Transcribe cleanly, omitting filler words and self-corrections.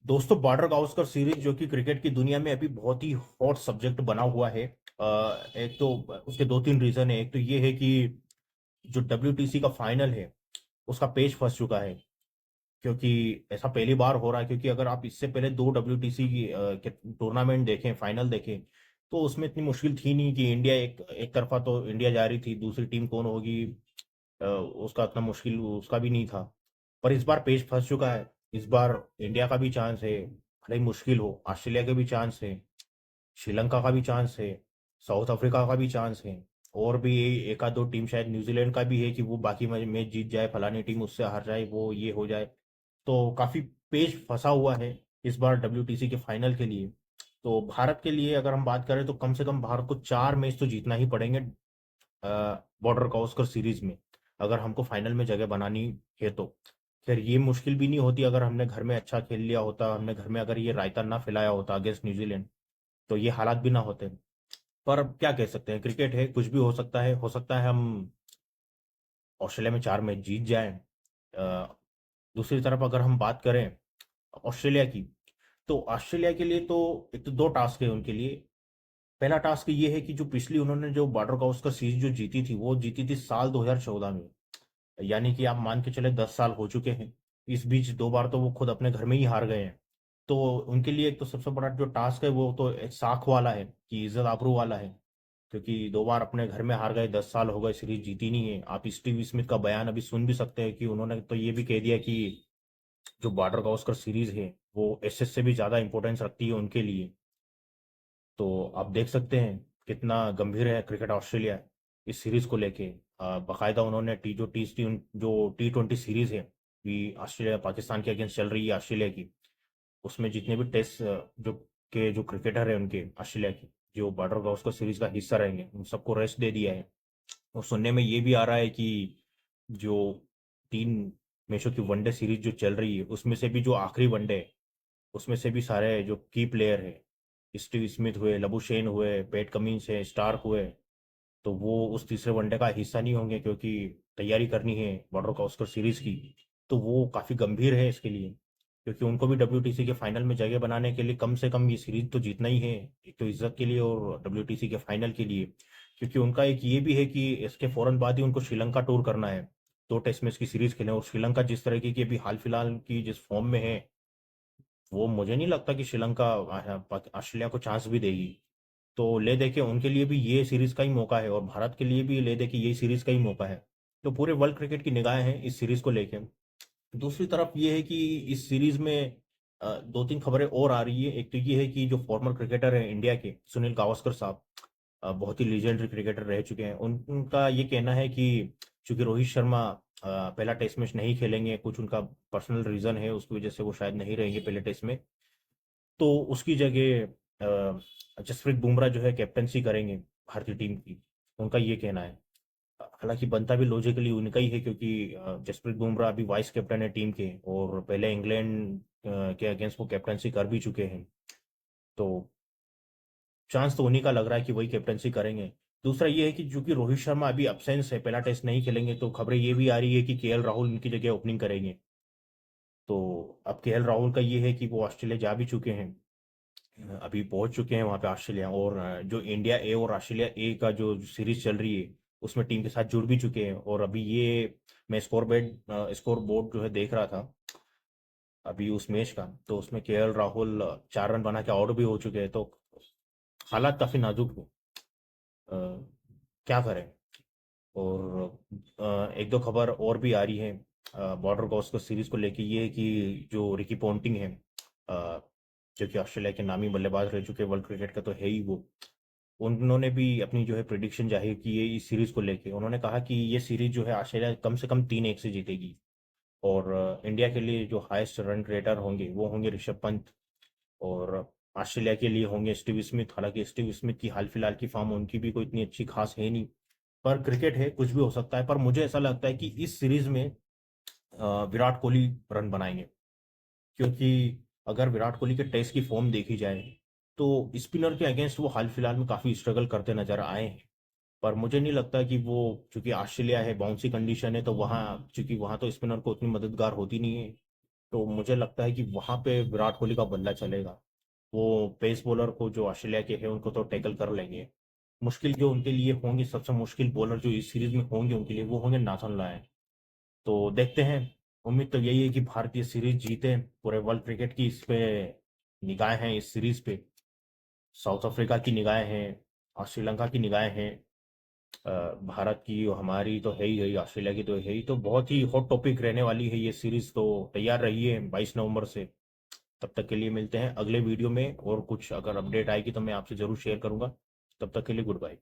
दोस्तों, border Gavaskar series जो कि क्रिकेट की दुनिया में अभी बहुत ही हॉट सब्जेक्ट बना हुआ है। एक तो उसके दो तीन रीजन है। एक तो ये है कि जो WTC का फाइनल है उसका पेज फंस चुका है, क्योंकि ऐसा पहली बार हो रहा है। क्योंकि अगर आप इससे पहले दो WTC की के टूर्नामेंट देखें, फाइनल देखें, तो उसमें इतनी मुश्किल थी नहीं कि इंडिया एक तरफा तो इंडिया जा रही थी, दूसरी टीम कौन होगी उसका इतना मुश्किल उसका भी नहीं था। पर इस बार पेज फंस चुका है। इस बार इंडिया का भी चांस है, भले ही मुश्किल हो। ऑस्ट्रेलिया का भी चांस है, श्रीलंका का भी चांस है, साउथ अफ्रीका का भी चांस है, और भी एक आध दो टीम, शायद न्यूजीलैंड का भी है कि वो बाकी मैच जीत जाए, फलानी टीम उससे हार जाए, वो ये हो जाए। तो काफी पेज फंसा हुआ है इस बार WTC के फाइनल के लिए। तो भारत के लिए अगर हम बात करें तो कम से कम भारत को 4 मैच तो जीतना ही पड़ेंगे बॉर्डर गावस्कर सीरीज में, अगर हमको फाइनल में जगह बनानी है तो। खैर, ये मुश्किल भी नहीं होती अगर हमने घर में अच्छा खेल लिया होता, हमने घर में अगर ये रायता ना फैलाया होता अगेंस्ट न्यूजीलैंड, तो ये हालात भी ना होते। पर अब क्या कह सकते हैं, क्रिकेट है, कुछ भी हो सकता है। हो सकता है हम ऑस्ट्रेलिया में 4 मैच जीत जाएं। दूसरी तरफ अगर हम बात करें ऑस्ट्रेलिया की, तो ऑस्ट्रेलिया के लिए तो एक तो दो टास्क है उनके लिए। पहला टास्क ये है कि जो पिछली उन्होंने जो बॉर्डर गावस्कर सीरीज जो जीती थी, वो जीती थी साल 2014 में। यानी कि आप मान के चले 10 साल हो चुके हैं। इस बीच दो बार तो वो खुद अपने घर में ही हार गए हैं। तो उनके लिए एक तो सबसे बड़ा जो टास्क है वो तो एक साख वाला है, कि इज्जत आबरू वाला है। क्योंकि दो बार अपने घर में हार गए, 10 साल हो गए, सीरीज जीती नहीं है। आप स्टीव स्मिथ का बयान अभी सुन भी सकते हैं कि उन्होंने तो ये भी कह दिया कि जो बॉर्डर गावस्कर सीरीज है वो एसएस से भी ज्यादा इंपॉर्टेंस रखती है उनके लिए। तो आप देख सकते हैं कितना गंभीर है क्रिकेट ऑस्ट्रेलिया इस सीरीज को लेके। बाकायदा उन्होंने जो T20 सीरीज है, भी ऑस्ट्रेलिया पाकिस्तान के अगेंस्ट चल रही है ऑस्ट्रेलिया की, उसमें जितने भी टेस्ट जो क्रिकेटर है उनके ऑस्ट्रेलिया के, जो बॉर्डर गावस्कर सीरीज का हिस्सा रहेंगे, उन सबको रेस्ट दे दिया है। और सुनने में ये भी आ रहा है कि जो 3 मैचों की वनडे सीरीज जो चल रही है, उसमें से भी जो आखिरी वनडे है, उसमें से भी सारे जो की प्लेयर है, स्टीव स्मिथ हुए, लबुशेन हुए, पैट कमिंस है, स्टार्क हुए, तो वो उस तीसरे वनडे का हिस्सा नहीं होंगे, क्योंकि तैयारी करनी है बॉर्डर गावस्कर सीरीज की। तो वो काफी गंभीर है इसके लिए, क्योंकि उनको भी WTC के फाइनल में जगह बनाने के लिए कम से कम ये सीरीज तो जीतना ही है। एक तो इज्जत के लिए और WTC के फाइनल के लिए। क्योंकि उनका एक ये भी है कि इसके फौरन बाद ही उनको श्रीलंका टूर करना है, 2 टेस्ट मैच की सीरीज खेलें। और श्रीलंका जिस तरीके की अभी हाल फिलहाल की जिस फॉर्म में है, वो मुझे नहीं लगता कि श्रीलंका ऑस्ट्रेलिया को चांस भी देगी। तो ले दे के उनके लिए भी ये सीरीज का ही मौका है, और भारत के लिए भी ले दे के ये सीरीज का ही मौका है। तो पूरे वर्ल्ड क्रिकेट की निगाहें हैं इस सीरीज को लेके। दूसरी तरफ ये है कि इस सीरीज में दो तीन खबरें और आ रही है। एक तो ये है कि जो फॉर्मर क्रिकेटर है इंडिया के, सुनील गावस्कर साहब, बहुत ही लीजेंडरी क्रिकेटर रह चुके हैं। उनका ये कहना है कि चूंकि रोहित शर्मा पहला टेस्ट मैच नहीं खेलेंगे, कुछ उनका पर्सनल रीजन है, उसकी वजह से वो शायद नहीं रहेंगे पहले टेस्ट में, तो उसकी जगह जसप्रीत बुमराह जो है कैप्टनसी करेंगे भारतीय टीम की। उनका ये कहना है। हालांकि बनता भी लॉजिकली उनका ही है, क्योंकि जसप्रीत बुमराह अभी वाइस कैप्टन है टीम के, और पहले इंग्लैंड के अगेंस्ट वो कैप्टनसी कर भी चुके हैं। तो चांस तो उन्हीं का लग रहा है कि वही कैप्टनसी करेंगे। दूसरा ये है कि चूंकि रोहित शर्मा अभी अब्सेंस है, पहला टेस्ट नहीं खेलेंगे, तो खबरें ये भी आ रही है कि KL राहुल उनकी जगह ओपनिंग करेंगे। तो अब KL राहुल का ये है कि वो ऑस्ट्रेलिया जा भी चुके हैं, अभी पहुंच चुके हैं वहां पे ऑस्ट्रेलिया। और जो इंडिया ए और ऑस्ट्रेलिया ए का जो सीरीज चल रही है, उसमें टीम के साथ जुड़ भी चुके हैं। और अभी ये मैं स्कोर बोर्ड जो है देख रहा था अभी उस मैच का, तो उसमें KL राहुल 4 रन बना के आउट भी हो चुके हैं। तो हालात काफी नाजुक है। अ, क्या करें। और एक दो खबर और भी आ रही है बॉर्डर गावस्कर सीरीज को लेके। ये है कि जो रिकी पॉन्टिंग है, अ, जो कि ऑस्ट्रेलिया के नामी बल्लेबाज रह चुके वर्ल्ड क्रिकेट का, तो है ही वो। उन्होंने भी अपनी जो है प्रिडिक्शन जाहिर की है इस सीरीज को लेके। उन्होंने कहा कि ये सीरीज जो है ऑस्ट्रेलिया कम से कम 3-1 से जीतेगी। और इंडिया के लिए जो हाईएस्ट रन रेटर होंगे वो होंगे ऋषभ पंत, और ऑस्ट्रेलिया के लिए होंगे स्टीव स्मिथ। हालांकि स्टीव स्मिथ की हाल फिलहाल की फॉर्म उनकी भी कोई इतनी अच्छी खास है नहीं, पर क्रिकेट है, कुछ भी हो सकता है। पर मुझे ऐसा लगता है कि इस सीरीज में विराट कोहली रन बनाएंगे। क्योंकि अगर विराट कोहली के टेस्ट की फॉर्म देखी जाए, तो स्पिनर के अगेंस्ट वो हाल फिलहाल में काफी स्ट्रगल करते नजर आए हैं। पर मुझे नहीं लगता कि वो, चूंकि ऑस्ट्रेलिया है, बाउंसी कंडीशन है, तो वहाँ चूंकि वहाँ तो स्पिनर को उतनी मददगार होती नहीं है। तो मुझे लगता है कि वहां पे विराट कोहली का बल्ला चलेगा। वो पेस बॉलर को जो ऑस्ट्रेलिया के हैं उनको तो टैकल कर लेंगे। मुश्किल जो उनके लिए होंगे, सबसे मुश्किल बॉलर जो इस सीरीज में होंगे उनके लिए, वो होंगे नाथन लायन। तो देखते हैं। उम्मीद तो यही है कि भारतीय सीरीज जीते। पूरे वर्ल्ड क्रिकेट की इस पे निगाहें हैं, इस सीरीज पे। साउथ अफ्रीका की निगाहें हैं और श्रीलंका की निगाहें हैं। भारत की और हमारी तो है ही, ऑस्ट्रेलिया की तो है ही। तो बहुत ही हॉट टॉपिक रहने वाली है ये सीरीज। तो तैयार रहिए 22 नवंबर से। तब तक के लिए मिलते हैं अगले वीडियो में, और कुछ अगर अपडेट आएगी तो मैं आपसे जरूर शेयर करूंगा। तब तक के लिए गुड बाय।